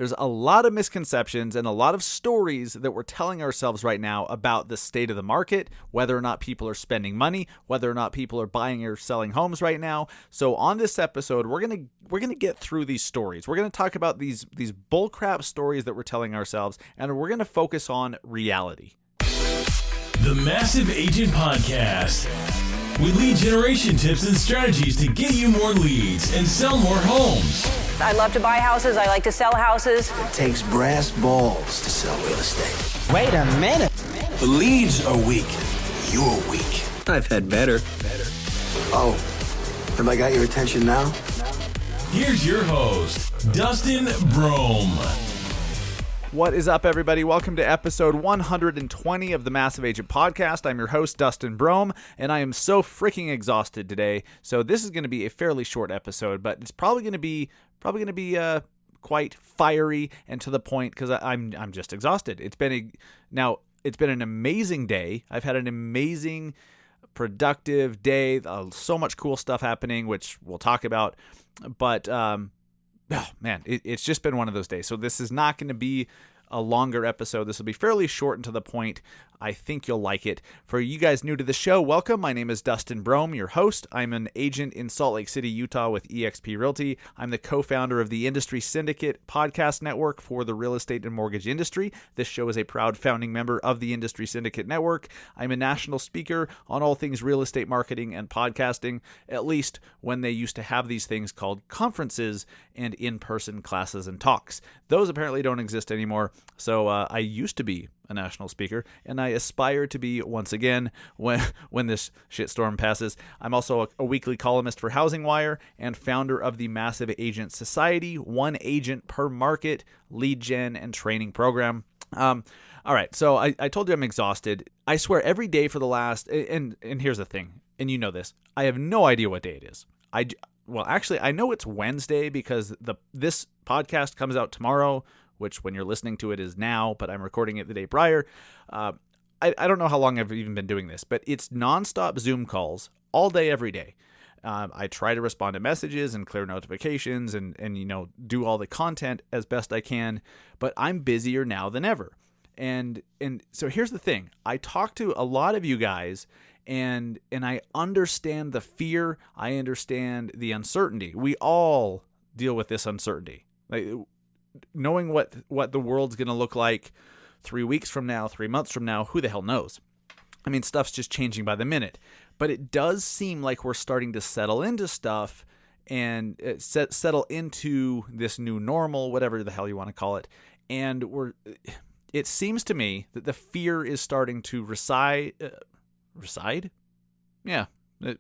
There's a lot of misconceptions and a lot of stories that we're telling ourselves right now about the state of the market, whether or not people are spending money, whether or not people are buying or selling homes right now. So on this episode, we're gonna get through these stories. We're gonna talk about these bullcrap stories that we're telling ourselves, and we're gonna focus on reality. The Massive Agent Podcast, with lead generation tips and strategies to get you more leads and sell more homes. I love to buy houses. I like to sell houses. It takes brass balls to sell real estate. Wait a minute. The leads are weak. You're weak. I've had better. Oh, have I got your attention now? Here's your host, Dustin Brohm. What is up, everybody? Welcome to episode 120 of the Massive Agent Podcast. I'm your host, Dustin Brohm, and I am so freaking exhausted today. So this is going to be a fairly short episode, but it's probably going to be quite fiery and to the point because I'm just exhausted. It's been an amazing day. I've had an amazing, productive day. So much cool stuff happening, which we'll talk about. But oh man, it's just been one of those days. So this is not going to be a longer episode. This will be fairly short and to the point. I think you'll like it. For you guys new to the show, welcome. My name is Dustin Brohm, your host. I'm an agent in Salt Lake City, Utah with eXp Realty. I'm the co-founder of the Industry Syndicate podcast network for the real estate and mortgage industry. This show is a proud founding member of the Industry Syndicate network. I'm a national speaker on all things real estate marketing and podcasting, at least when they used to have these things called conferences and in-person classes and talks. Those apparently don't exist anymore. So I used to be a national speaker, and I aspire to be once again when this shitstorm passes. I'm also a weekly columnist for Housing Wire and founder of the Massive Agent Society, one agent per market lead gen and training program. All right, so I told you I'm exhausted. I swear every day for the last, and here's the thing, and you know this, I have no idea what day it is. Well, actually, I know it's Wednesday because this podcast comes out tomorrow, which when you're listening to it is now, but I'm recording it the day prior. I don't know how long I've even been doing this, but it's nonstop Zoom calls all day, every day. I try to respond to messages and clear notifications and do all the content as best I can, but I'm busier now than ever. And so here's the thing. I talk to a lot of you guys and I understand the fear. I understand the uncertainty. We all deal with this uncertainty. Like, knowing what the world's going to look like 3 weeks from now, 3 months from now, who the hell knows? I mean, stuff's just changing by the minute. But it does seem like we're starting to settle into stuff and settle into this new normal, whatever the hell you want to call it. And it seems to me that the fear is starting to reside? Yeah. You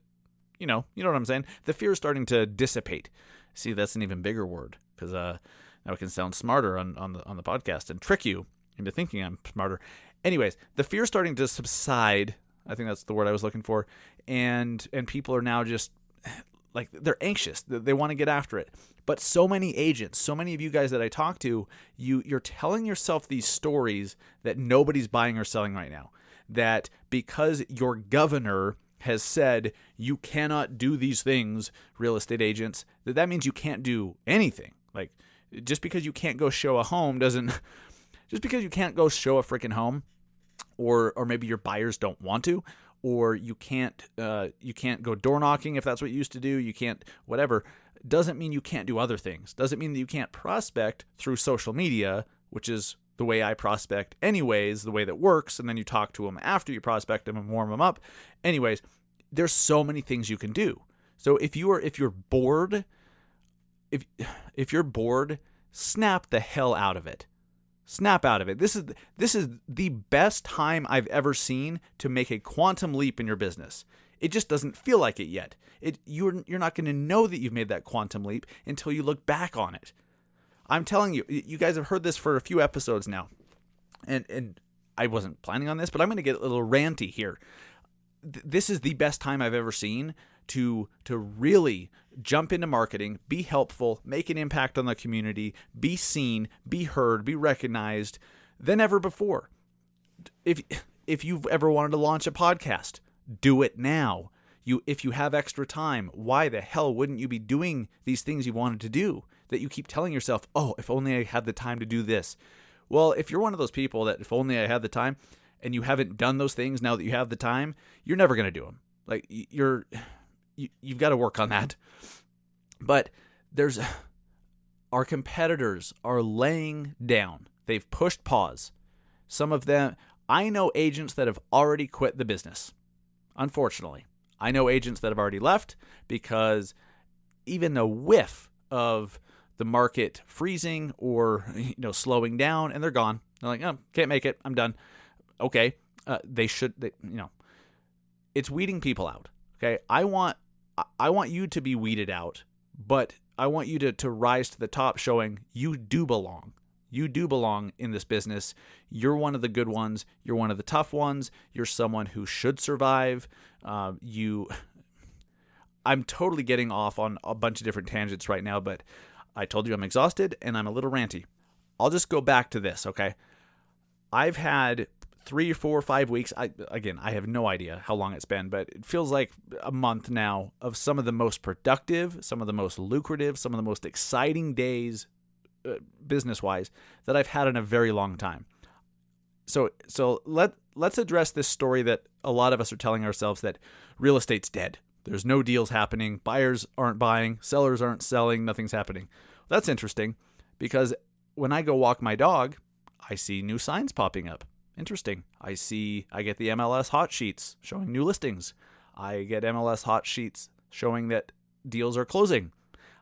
know what I'm saying? The fear is starting to dissipate. See, that's an even bigger word because now it can sound smarter on the podcast and trick you into thinking I'm smarter. Anyways, the fear is starting to subside. I think that's the word I was looking for. And people are now just like, they're anxious. They want to get after it. But so many agents, so many of you guys that I talk to, you're telling yourself these stories that nobody's buying or selling right now. That because your governor has said you cannot do these things, real estate agents, that means you can't do anything. Like, just because you can't go show a home just because you can't go show a freaking home, or maybe your buyers don't want to, or you can't go door knocking if that's what you used to do, you can't whatever, doesn't mean you can't do other things. Doesn't mean that you can't prospect through social media, which is the way I prospect anyways, the way that works, and then you talk to them after you prospect them and warm them up. Anyways, there's so many things you can do. So if you're bored, if you're bored, snap the hell out of it. Snap out of it. This is the best time I've ever seen to make a quantum leap in your business. It just doesn't feel like it yet. You're not going to know that you've made that quantum leap until you look back on it. I'm telling you, you guys have heard this for a few episodes now, and I wasn't planning on this, but I'm going to get a little ranty here. This is the best time I've ever seen to really jump into marketing, be helpful, make an impact on the community, be seen, be heard, be recognized than ever before. If you've ever wanted to launch a podcast, do it now. If you have extra time, why the hell wouldn't you be doing these things you wanted to do? that you keep telling yourself, oh, if only I had the time to do this. Well, if you're one of those people that if only I had the time and you haven't done those things now that you have the time, you're never going to do them. Like you've got to work on that. But our competitors are laying down. They've pushed pause. Some of them, I know agents that have already quit the business. Unfortunately, I know agents that have already left because even a whiff of the market freezing or slowing down, and they're gone. They're like, oh, can't make it. I'm done. Okay, it's weeding people out. Okay, I want you to be weeded out, but I want you to rise to the top, showing you do belong. You do belong in this business. You're one of the good ones. You're one of the tough ones. You're someone who should survive. I'm totally getting off on a bunch of different tangents right now, but I told you I'm exhausted and I'm a little ranty. I'll just go back to this, okay? I've had 3 or 4 or 5 weeks. I have no idea how long it's been, but it feels like a month now of some of the most productive, some of the most lucrative, some of the most exciting days business-wise that I've had in a very long time. So let's address this story that a lot of us are telling ourselves, that real estate's dead. There's no deals happening. Buyers aren't buying. Sellers aren't selling. Nothing's happening. That's interesting because when I go walk my dog, I see new signs popping up. Interesting. I get the MLS hot sheets showing new listings. I get MLS hot sheets showing that deals are closing.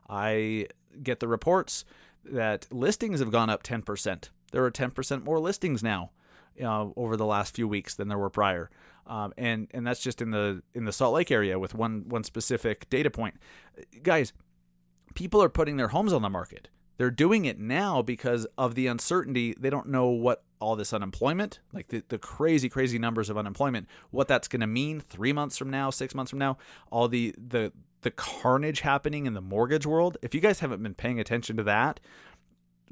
I get the reports that listings have gone up 10%. There are 10% more listings now over the last few weeks than there were prior. And that's just in the Salt Lake area with one specific data point. Guys, people are putting their homes on the market. They're doing it now because of the uncertainty. They don't know what all this unemployment, like the crazy, crazy numbers of unemployment, what that's going to mean 3 months from now, 6 months from now, all the carnage happening in the mortgage world. If you guys haven't been paying attention to that,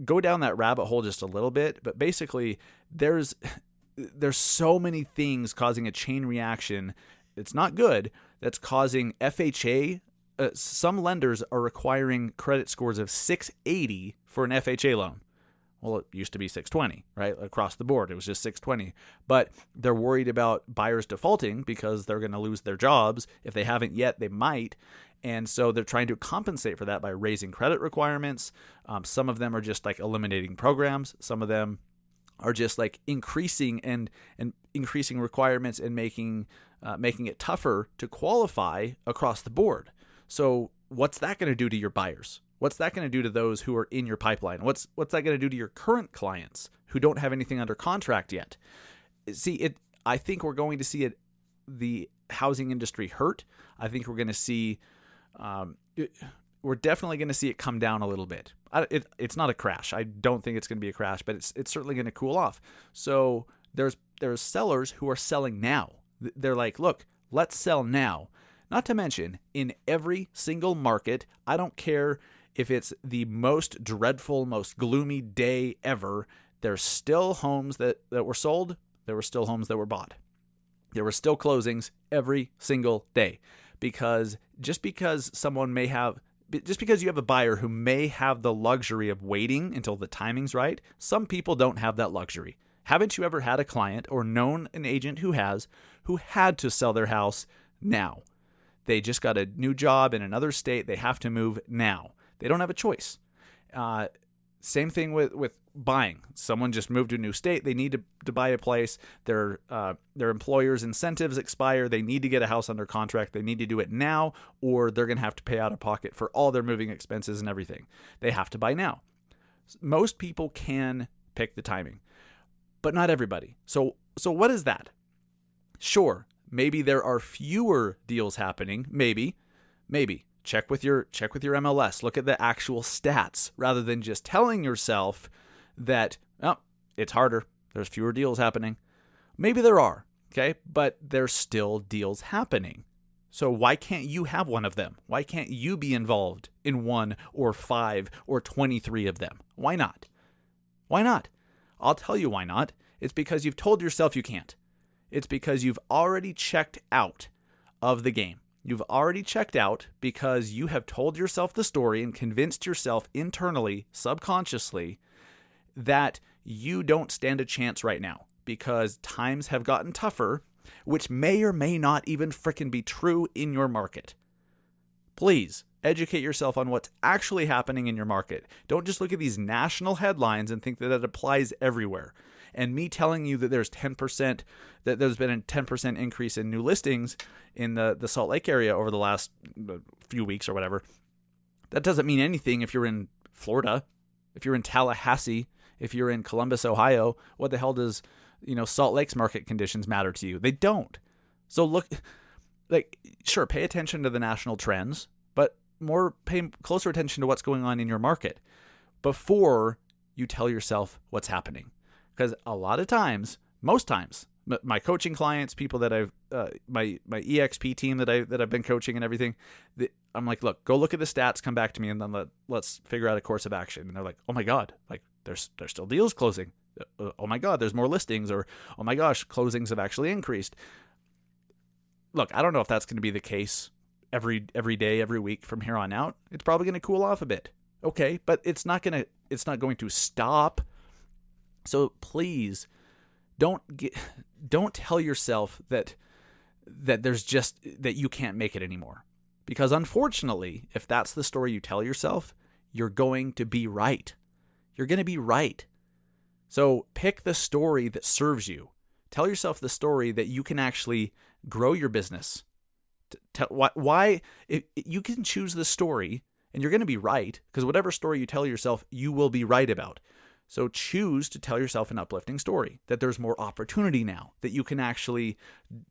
go down that rabbit hole just a little bit. But basically, there's so many things causing a chain reaction. It's not good. That's causing FHA. Some lenders are requiring credit scores of 680 for an FHA loan. Well, it used to be 620, right? Across the board, it was just 620. But they're worried about buyers defaulting because they're going to lose their jobs. If they haven't yet, they might. And so they're trying to compensate for that by raising credit requirements. Some of them are just like eliminating programs. Some of them are just like increasing and increasing requirements and making it tougher to qualify across the board. So what's that going to do to your buyers? What's that going to do to those who are in your pipeline? What's that going to do to your current clients who don't have anything under contract yet? I think we're going to see the housing industry hurt. I think we're going to see, we're definitely going to see it come down a little bit. It's not a crash. I don't think it's going to be a crash, but it's certainly going to cool off. So there's sellers who are selling now. They're like, look, let's sell now. Not to mention, in every single market, I don't care if it's the most dreadful, most gloomy day ever, there's still homes that were sold. There were still homes that were bought. There were still closings every single day. Because just because you have a buyer who may have the luxury of waiting until the timing's right, some people don't have that luxury. Haven't you ever had a client or known an agent who had to sell their house now? They just got a new job in another state. They have to move now. They don't have a choice. Same thing with buying. Someone just moved to a new state. They need to buy a place. Their employer's incentives expire. They need to get a house under contract. They need to do it now, or they're going to have to pay out of pocket for all their moving expenses and everything. They have to buy now. Most people can pick the timing, but not everybody. So what is that? Sure, maybe there are fewer deals happening. Maybe. Check with your MLS. Look at the actual stats rather than just telling yourself that, oh, it's harder. There's fewer deals happening. Maybe there are, okay? But there's still deals happening. So why can't you have one of them? Why can't you be involved in 1 or 5 or 23 of them? Why not? Why not? I'll tell you why not. It's because you've told yourself you can't. It's because you've already checked out of the game. You've already checked out because you have told yourself the story and convinced yourself internally, subconsciously, that you don't stand a chance right now because times have gotten tougher, which may or may not even frickin' be true in your market. Please educate yourself on what's actually happening in your market. Don't just look at these national headlines and think that it applies everywhere. And me telling you that there's been a 10% increase in new listings in the Salt Lake area over the last few weeks or whatever, that doesn't mean anything if you're in Florida, if you're in Tallahassee, if you're in Columbus, Ohio. What the hell does, Salt Lake's market conditions matter to you? They don't. So sure, pay attention to the national trends, but pay closer attention to what's going on in your market before you tell yourself what's happening. Because a lot of times, most times, my coaching clients, people that I've, my EXP team that I've been coaching and everything, I'm like, look, go look at the stats, come back to me, and then let's figure out a course of action. And they're like, oh my God, like there's still deals closing. Oh my God, there's more listings, or oh my gosh, closings have actually increased. Look, I don't know if that's going to be the case every day, every week from here on out. It's probably going to cool off a bit. Okay, but it's not going to stop. So please don't tell yourself that there's just that you can't make it anymore. Because unfortunately, if that's the story you tell yourself, you're going to be right. You're going to be right. So pick the story that serves you. Tell yourself the story that you can actually grow your business. Why you can choose the story and you're going to be right, because whatever story you tell yourself, you will be right about. So choose to tell yourself an uplifting story, that there's more opportunity now, that you can actually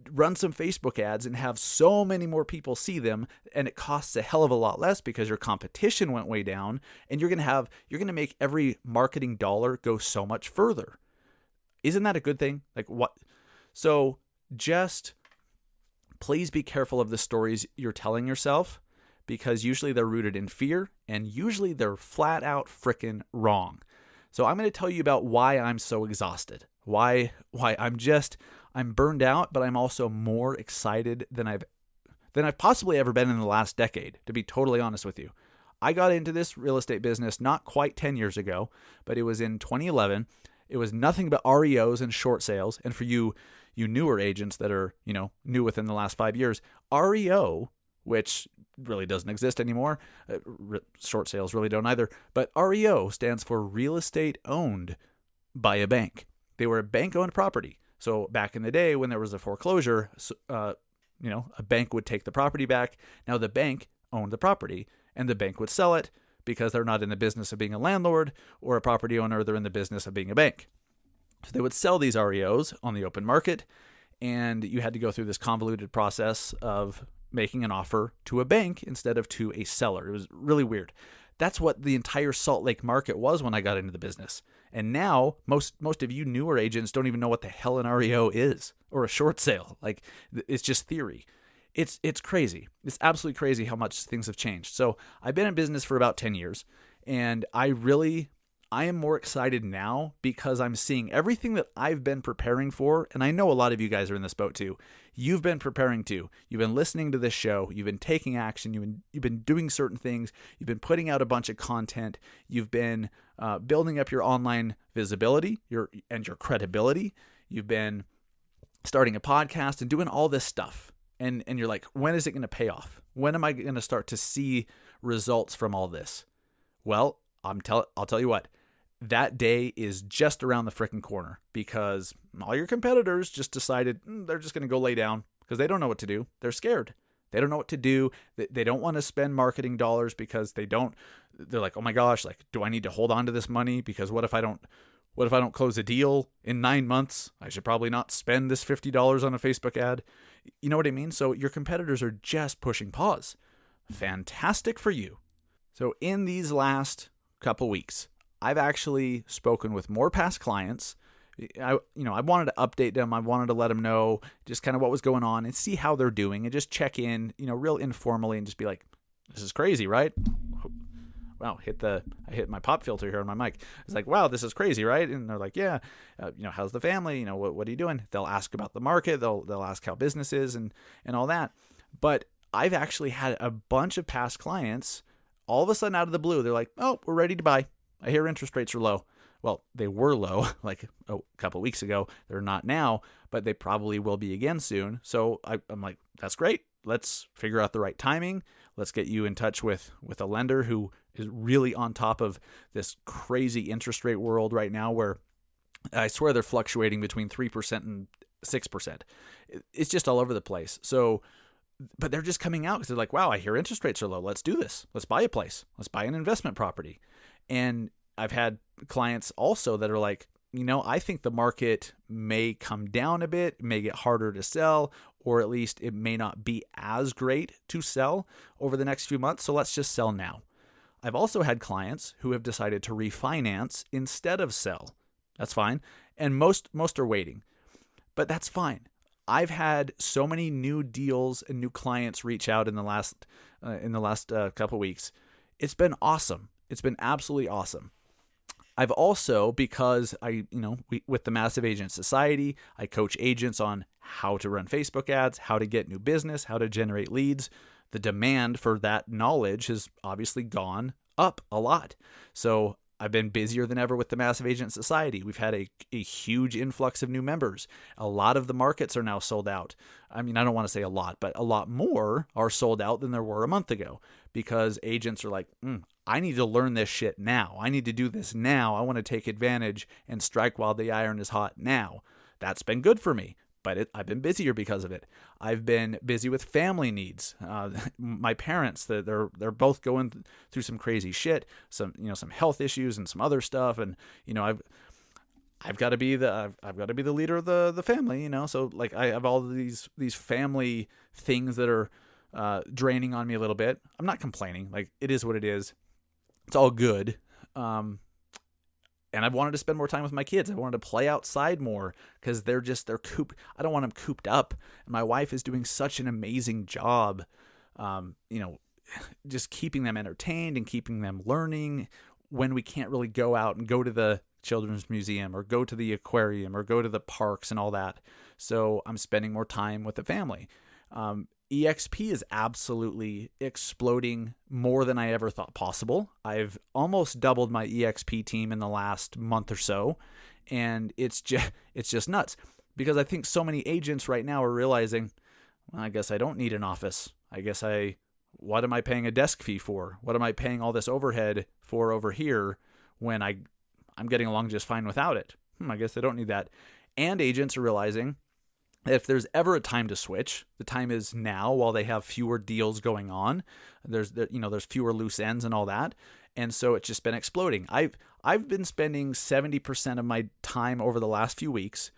run some Facebook ads and have so many more people see them, and it costs a hell of a lot less because your competition went way down, and you're going to make every marketing dollar go so much further. Isn't that a good thing? Like what? So just please be careful of the stories you're telling yourself, because usually they're rooted in fear, and usually they're flat out frickin' wrong. So I'm going to tell you about why I'm so exhausted, why I'm burned out, but I'm also more excited than I've possibly ever been in the last decade, to be totally honest with you. I got into this real estate business not quite 10 years ago, but it was in 2011. It was nothing but REOs and short sales. And for you newer agents that are, new within the last 5 years, REO, which really doesn't exist anymore. Short sales really don't either. But REO stands for real estate owned by a bank. They were a bank-owned property. So back in the day when there was a foreclosure, a bank would take the property back. Now the bank owned the property, and the bank would sell it because they're not in the business of being a landlord or a property owner. They're in the business of being a bank. So they would sell these REOs on the open market, and you had to go through this convoluted process of making an offer to a bank instead of to a seller. It was really weird. That's what the entire Salt Lake market was when I got into the business. And now most of you newer agents don't even know what the hell an REO is, or a short sale. Like, it's just theory. It's crazy. It's absolutely crazy how much things have changed. So I've been in business for about 10 years, and I am more excited now because I'm seeing everything that I've been preparing for. And I know a lot of you guys are in this boat too. You've been preparing too. You've been listening to this show. You've been taking action. You've been doing certain things. You've been putting out a bunch of content. You've been building up your online visibility and your credibility. You've been starting a podcast and doing all this stuff. And you're like, when is it going to pay off? When am I going to start to see results from all this? Well, I'll tell you what. That day is just around the freaking corner, because all your competitors just decided they're just going to go lay down because they don't know what to do. They're scared. They don't know what to do. They don't want to spend marketing dollars because they're like, oh my gosh, like, do I need to hold on to this money? Because what if I don't close a deal in 9 months? I should probably not spend this $50 on a Facebook ad. You know what I mean? So your competitors are just pushing pause. Fantastic for you. So in these last couple weeks, I've actually spoken with more past clients. I wanted to update them. I wanted to let them know just kind of what was going on and see how they're doing, and just check in, real informally, and just be like, this is crazy, right? Wow, I hit my pop filter here on my mic. It's like, wow, this is crazy, right? And they're like, yeah, how's the family? What are you doing? They'll ask about the market. They'll ask how business is and all that. But I've actually had a bunch of past clients all of a sudden out of the blue. They're like, oh, we're ready to buy. I hear interest rates are low. Well, they were low like a couple weeks ago. They're not now, but they probably will be again soon. So I'm like, that's great. Let's figure out the right timing. Let's get you in touch with a lender who is really on top of this crazy interest rate world right now, where I swear they're fluctuating between 3% and 6%. It's just all over the place. So, but they're just coming out because they're like, wow, I hear interest rates are low. Let's do this. Let's buy a place. Let's buy an investment property. And I've had clients also that are like, I think the market may come down a bit, may get harder to sell, or at least it may not be as great to sell over the next few months. So let's just sell now. I've also had clients who have decided to refinance instead of sell. That's fine. And most are waiting, but that's fine. I've had so many new deals and new clients reach out in the last couple weeks. It's been awesome. It's been absolutely awesome. I've also, because with the Massive Agent Society, I coach agents on how to run Facebook ads, how to get new business, how to generate leads. The demand for that knowledge has obviously gone up a lot. So I've been busier than ever with the Massive Agent Society. We've had a huge influx of new members. A lot of the markets are now sold out. I mean, I don't want to say a lot, but a lot more are sold out than there were a month ago, because agents are like, I need to learn this shit now. I need to do this now. I want to take advantage and strike while the iron is hot now. That's been good for me, but I've been busier because of it. I've been busy with family needs. My parents, they're both going through some crazy shit, some health issues and some other stuff, and I've got to be the leader of the family. So like I have all these family things that are draining on me a little bit. I'm not complaining. Like, it is what it is. It's all good. And I've wanted to spend more time with my kids. I wanted to play outside more because they're cooped. I don't want them cooped up. And my wife is doing such an amazing job, just keeping them entertained and keeping them learning when we can't really go out and go to the children's museum or go to the aquarium or go to the parks and all that. So I'm spending more time with the family. EXP is absolutely exploding more than I ever thought possible. I've almost doubled my EXP team in the last month or so, and it's just nuts, because I think so many agents right now are realizing, well, I guess I don't need an office. What am I paying a desk fee for? What am I paying all this overhead for over here when I'm getting along just fine without it? I guess I don't need that. And agents are realizing if there's ever a time to switch, the time is now, while they have fewer deals going on. There's fewer loose ends and all that. And so it's just been exploding. I've been spending 70% of my time over the last few weeks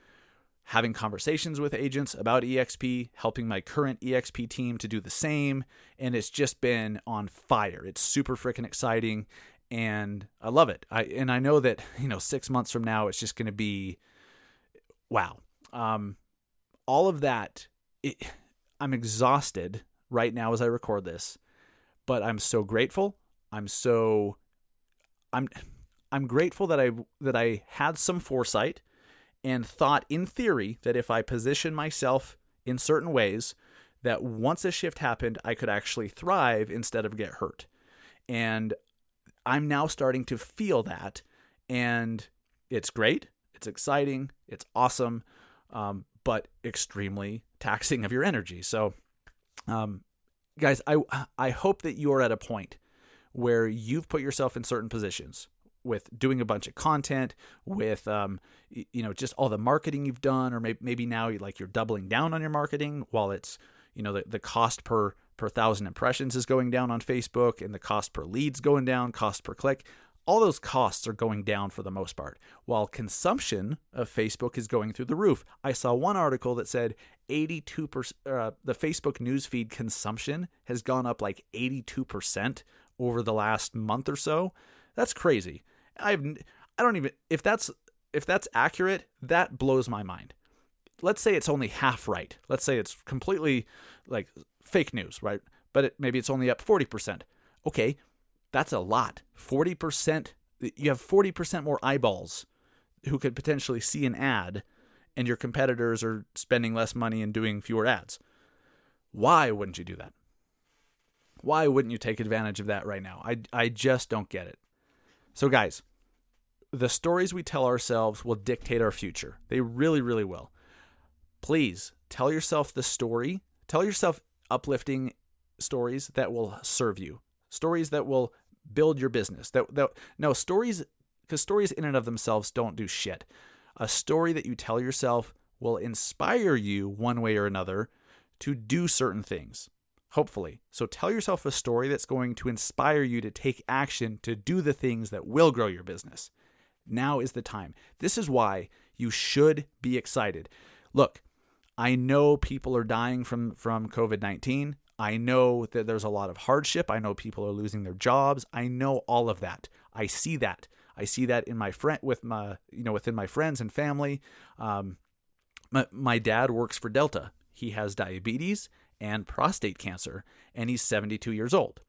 having conversations with agents about EXP, helping my current EXP team to do the same. And it's just been on fire. It's super freaking exciting. And I love it. I know that, 6 months from now, it's just going to be, wow. All of that, I'm exhausted right now as I record this, but I'm so grateful. I'm grateful that I had some foresight and thought in theory that if I position myself in certain ways, that once a shift happened, I could actually thrive instead of get hurt. And I'm now starting to feel that, and it's great. It's exciting. It's awesome. But extremely taxing of your energy. So, guys, I hope that you're at a point where you've put yourself in certain positions with doing a bunch of content, with just all the marketing you've done, or maybe now you're doubling down on your marketing while it's the cost per 1,000 impressions is going down on Facebook, and the cost per lead's going down, cost per click. All those costs are going down for the most part, while consumption of Facebook is going through the roof. I saw one article that said 82%, the Facebook newsfeed consumption has gone up like 82% over the last month or so. That's crazy. If that's accurate, that blows my mind. Let's say it's only half right. Let's say it's completely like fake news, right? But maybe it's only up 40%. Okay. That's a lot. 40%. You have 40% more eyeballs who could potentially see an ad, and your competitors are spending less money and doing fewer ads. Why wouldn't you do that? Why wouldn't you take advantage of that right now? I just don't get it. So guys, the stories we tell ourselves will dictate our future. They really, really will. Please tell yourself the story. Tell yourself uplifting stories that will serve you. Stories that will build your business. Stories, because stories in and of themselves don't do shit. A story that you tell yourself will inspire you one way or another to do certain things. Hopefully. So tell yourself a story that's going to inspire you to take action to do the things that will grow your business. Now is the time. This is why you should be excited. Look, I know people are dying from COVID-19. I know that there's a lot of hardship. I know people are losing their jobs. I know all of that. I see that. I see that in within my friends and family. My dad works for Delta. He has diabetes and prostate cancer, and he's 72 years old.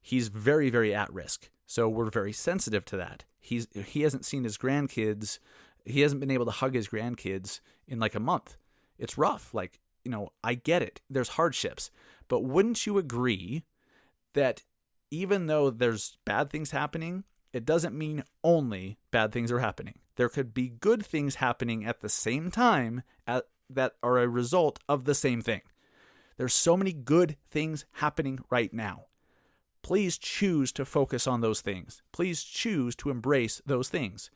He's very, very at risk. So we're very sensitive to that. He hasn't seen his grandkids. He hasn't been able to hug his grandkids in like a month. It's rough. I get it. There's hardships. But wouldn't you agree that even though there's bad things happening, it doesn't mean only bad things are happening. There could be good things happening at the same time that are a result of the same thing. There's so many good things happening right now. Please choose to focus on those things. Please choose to embrace those things.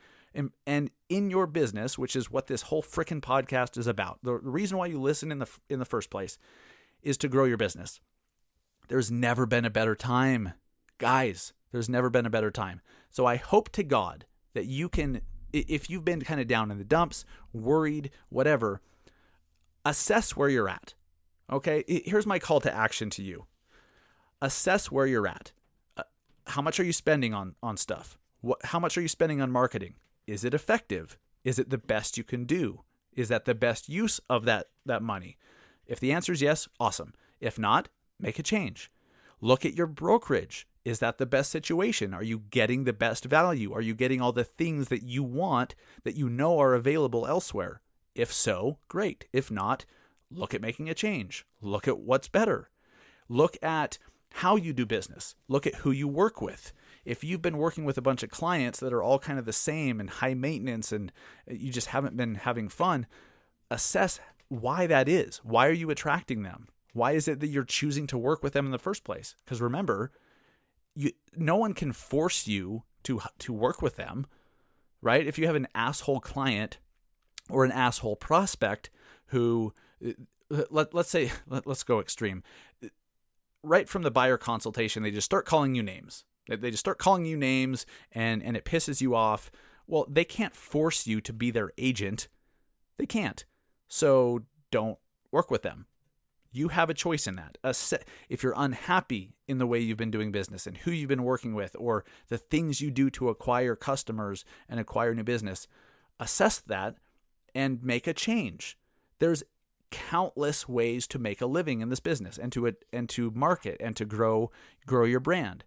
And in your business, which is what this whole frickin' podcast is about, the reason why you listen in the first place is to grow your business. There's never been a better time. Guys, there's never been a better time. So I hope to God that you can, if you've been kind of down in the dumps, worried, whatever, assess where you're at. Okay? Here's my call to action to you. Assess where you're at. How much are you spending on stuff? How much are you spending on marketing? Is it effective? Is it the best you can do? Is that the best use of that money? If the answer is yes, awesome. If not, make a change. Look at your brokerage. Is that the best situation? Are you getting the best value? Are you getting all the things that you want that you know are available elsewhere? If so, great. If not, look at making a change. Look at what's better. Look at how you do business. Look at who you work with. If you've been working with a bunch of clients that are all kind of the same and high maintenance and you just haven't been having fun, assess why that is. Why are you attracting them? Why is it that you're choosing to work with them in the first place? Because remember, no one can force you to work with them, right? If you have an asshole client or an asshole prospect who, let's go extreme. Right from the buyer consultation, they just start calling you names. They just start calling you names and it pisses you off. Well, they can't force you to be their agent. They can't. So don't work with them. You have a choice in that. If you're unhappy in the way you've been doing business and who you've been working with or the things you do to acquire customers and acquire new business, assess that and make a change. There's countless ways to make a living in this business and to market and to grow your brand.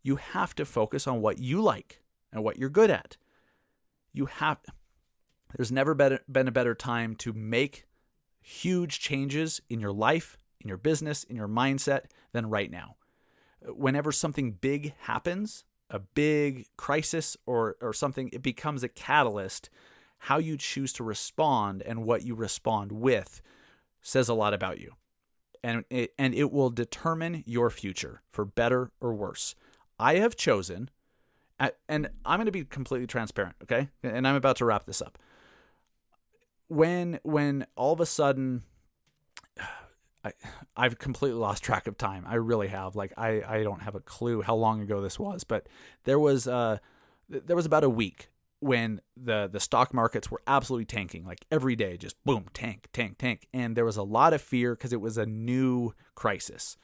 You have to focus on what you like and what you're good at. There's never been a better time to make huge changes in your life, in your business, in your mindset than right now. Whenever something big happens, a big crisis or something, it becomes a catalyst. How you choose to respond and what you respond with says a lot about you. And it will determine your future for better or worse. I have chosen, and I'm going to be completely transparent, okay? And I'm about to wrap this up. When all of a sudden, I've completely lost track of time. I really have. I don't have a clue how long ago this was, but there was about a week when the stock markets were absolutely tanking, like every day, just boom, tank. And there was a lot of fear because it was a new crisis.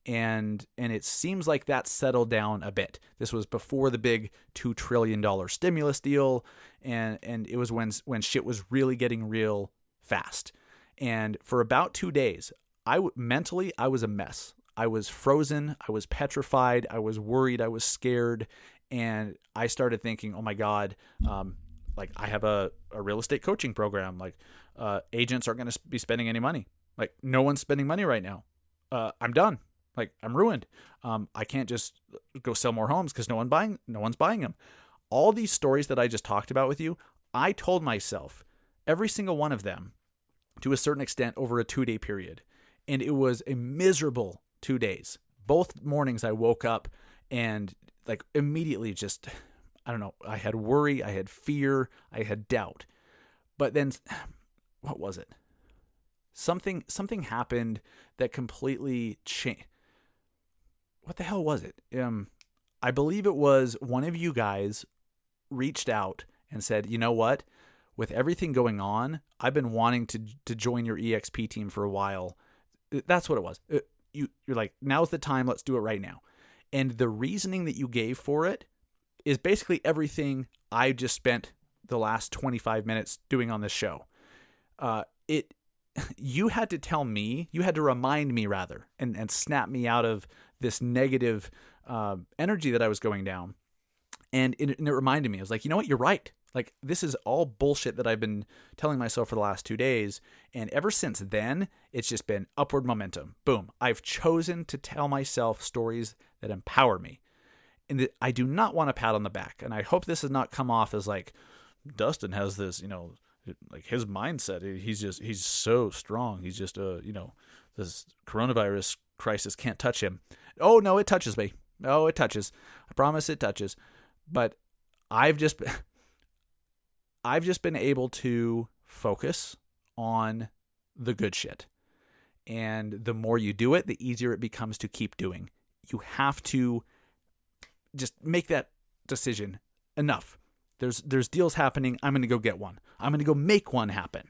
And it seems like that settled down a bit. This was before the big $2 trillion stimulus deal, and it was when shit was really getting real fast. And for about 2 days, mentally I was a mess. I was frozen. I was petrified. I was worried. I was scared. And I started thinking, oh my God, I have a real estate coaching program. Agents aren't going to be spending any money. No one's spending money right now. I'm done. Like, I'm ruined. I can't just go sell more homes because no one's buying them. All these stories that I just talked about with you, I told myself every single one of them to a certain extent over a 2-day period. And it was a miserable 2 days. Both mornings I woke up and like immediately just, I don't know, I had worry, I had fear, I had doubt. But then, what was it? Something happened that completely changed. What the hell was it? I believe it was one of you guys reached out and said, you know what? With everything going on, I've been wanting to join your EXP team for a while. That's what it was. You're like, now's the time. Let's do it right now. And the reasoning that you gave for it is basically everything I just spent the last 25 minutes doing on this show. You had to tell me, you had to remind me rather, and snap me out of this negative energy that I was going down. And it reminded me, I was like, you know what? You're right. Like, this is all bullshit that I've been telling myself for the last 2 days. And ever since then, it's just been upward momentum. Boom. I've chosen to tell myself stories that empower me. And I do not want a pat on the back. And I hope this has not come off as like, Dustin has this, like his mindset. He's so strong. He's just, this coronavirus crisis can't touch him. Oh, no, it touches me. Oh, it touches. I promise it touches. But I've just been able to focus on the good shit. And the more you do it, the easier it becomes to keep doing. You have to just make that decision. Enough. There's deals happening. I'm going to go get one. I'm going to go make one happen.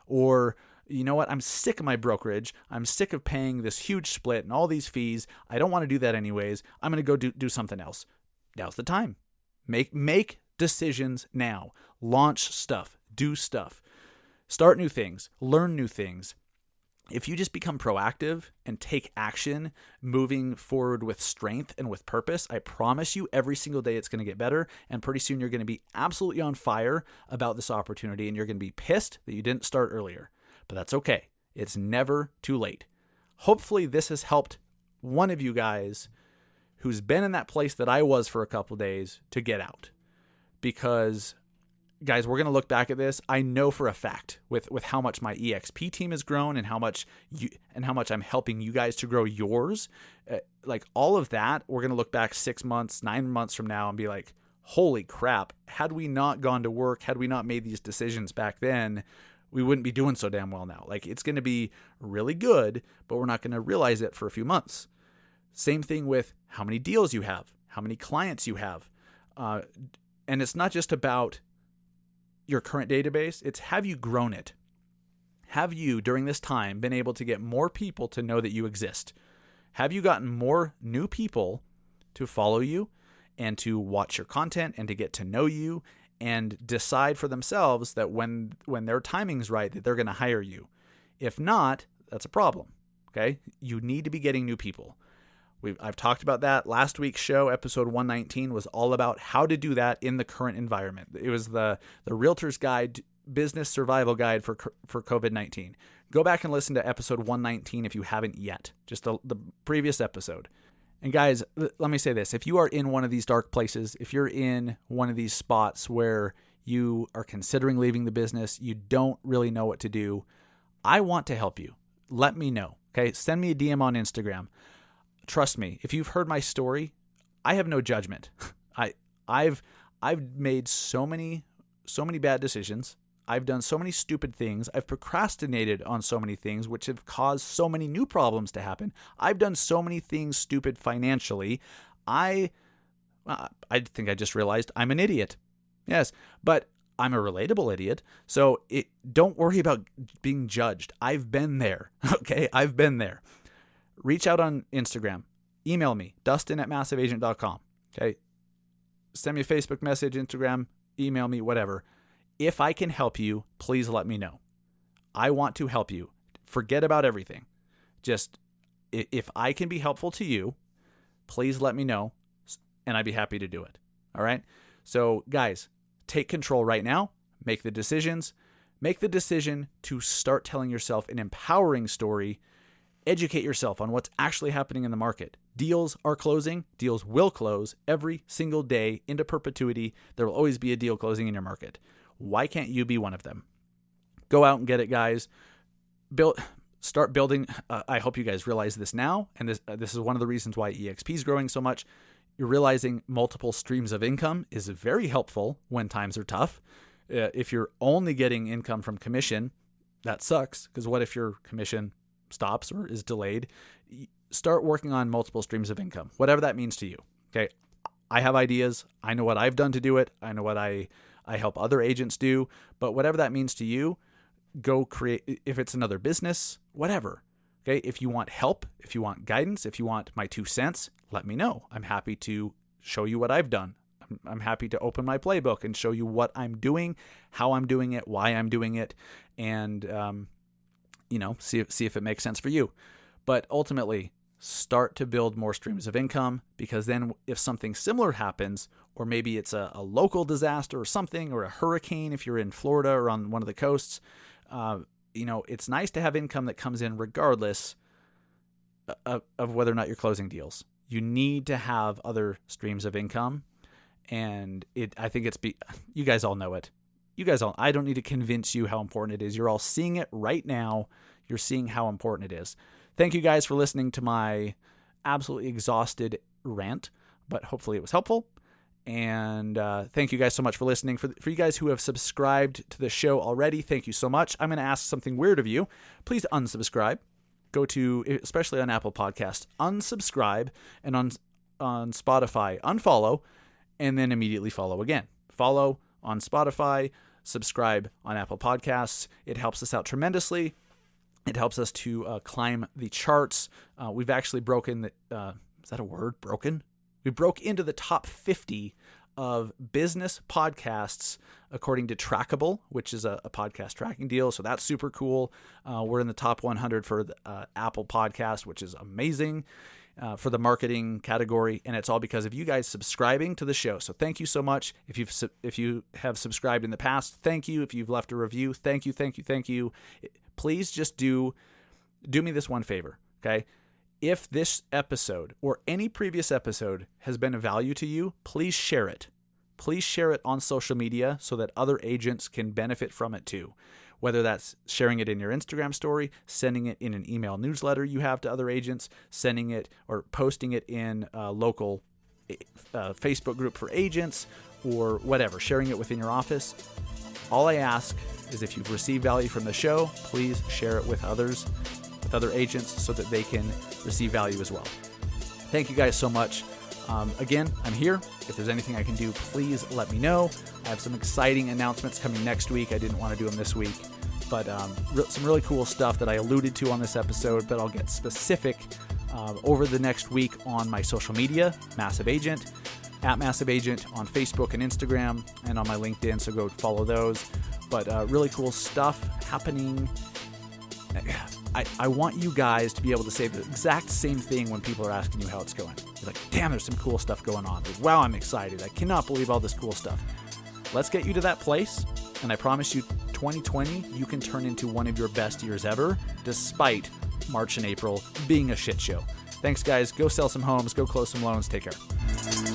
Or, you know what? I'm sick of my brokerage. I'm sick of paying this huge split and all these fees. I don't want to do that anyways. I'm going to go do something else. Now's the time. Make decisions now. Launch stuff. Do stuff. Start new things. Learn new things. If you just become proactive and take action, moving forward with strength and with purpose, I promise you every single day it's going to get better. And pretty soon you're going to be absolutely on fire about this opportunity. And you're going to be pissed that you didn't start earlier. But that's okay. It's never too late. Hopefully this has helped one of you guys who's been in that place that I was for a couple days to get out. Because, guys, we're going to look back at this. I know for a fact with how much my EXP team has grown and how much I'm helping you guys to grow yours, like all of that, we're going to look back 6 months, 9 months from now and be like, holy crap, had we not gone to work, had we not made these decisions back then, we wouldn't be doing so damn well now. Like, it's going to be really good, but we're not going to realize it for a few months. Same thing with how many deals you have, how many clients you have. And it's not just about your current database, it's have you grown it? Have you, during this time, been able to get more people to know that you exist? Have you gotten more new people to follow you and to watch your content and to get to know you and decide for themselves that when their timing's right, that they're going to hire you? If not, that's a problem, okay? You need to be getting new people. I've talked about that. Last week's show, episode 119, was all about how to do that in the current environment. It was the Realtors Guide, Business Survival Guide for COVID-19. Go back and listen to episode 119 if you haven't yet, just the previous episode. And guys, let me say this. If you are in one of these dark places, if you're in one of these spots where you are considering leaving the business, you don't really know what to do, I want to help you. Let me know, okay? Send me a DM on Instagram. Trust me, if you've heard my story, I have no judgment. I've made so many bad decisions. I've done so many stupid things. I've procrastinated on so many things, which have caused so many new problems to happen. I've done so many things stupid financially. I think I just realized I'm an idiot. Yes, but I'm a relatable idiot. So don't worry about being judged. I've been there. Okay, I've been there. Reach out on Instagram. Email me, dustin@massiveagent.com. Okay? Send me a Facebook message, Instagram, email me, whatever. If I can help you, please let me know. I want to help you. Forget about everything. Just, if I can be helpful to you, please let me know, and I'd be happy to do it. All right? So, guys, take control right now. Make the decisions. Make the decision to start telling yourself an empowering story. Educate yourself on what's actually happening in the market. Deals are closing. Deals will close every single day into perpetuity. There will always be a deal closing in your market. Why can't you be one of them? Go out and get it, guys. Start building. I hope you guys realize this now. And this is one of the reasons why EXP is growing so much. You're realizing multiple streams of income is very helpful when times are tough. If you're only getting income from commission, that sucks, because what if your commission stops or is delayed? Start working on multiple streams of income, whatever that means to you. Okay. I have ideas. I know what I've done to do it. I know what I help other agents do, but whatever that means to you, go create. If it's another business, whatever. Okay. If you want help, if you want guidance, if you want my 2 cents, let me know. I'm happy to show you what I've done. I'm happy to open my playbook and show you what I'm doing, how I'm doing it, why I'm doing it, and see if it makes sense for you. But ultimately, start to build more streams of income, because then if something similar happens, or maybe it's a local disaster or something, or a hurricane if you're in Florida or on one of the coasts, it's nice to have income that comes in regardless of whether or not you're closing deals. You need to have other streams of income, and I think you guys all know it. I don't need to convince you how important it is. You're all seeing it right now. You're seeing how important it is. Thank you guys for listening to my absolutely exhausted rant, but hopefully it was helpful. And thank you guys so much for listening. For you guys who have subscribed to the show already, thank you so much. I'm going to ask something weird of you. Please unsubscribe. Go to, especially on Apple Podcasts, unsubscribe, and on Spotify, unfollow, and then immediately follow again. Follow on Spotify, subscribe on Apple Podcasts. It helps us out tremendously. It helps us to climb the charts. We've actually broken is that a word? Broken? We broke into the top 50 of business podcasts according to Trackable, which is a podcast tracking deal. So that's super cool. We're in the top 100 for the Apple Podcast, which is amazing for the marketing category. And it's all because of you guys subscribing to the show. So thank you so much. If you have subscribed in the past, thank you. If you've left a review, thank you. Please just do me this one favor, okay? If this episode or any previous episode has been of value to you, please share it. Please share it on social media so that other agents can benefit from it too. Whether that's sharing it in your Instagram story, sending it in an email newsletter you have to other agents, sending it or posting it in a local Facebook group for agents, or whatever, sharing it within your office. All I ask is if you've received value from the show, please share it with others, with other agents, so that they can receive value as well. Thank you guys so much. Again, I'm here. If there's anything I can do, please let me know. I have some exciting announcements coming next week. I didn't want to do them this week, but some really cool stuff that I alluded to on this episode, but I'll get specific over the next week on my social media, Massive Agent, at Massive Agent on Facebook and Instagram, and on my LinkedIn, so go follow those. But really cool stuff happening. I want you guys to be able to say the exact same thing when people are asking you how it's going. You're like, damn, there's some cool stuff going on. Like, wow, I'm excited. I cannot believe all this cool stuff. Let's get you to that place, and I promise you 2020, you can turn into one of your best years ever, despite March and April being a shit show. Thanks, guys. Go sell some homes. Go close some loans. Take care.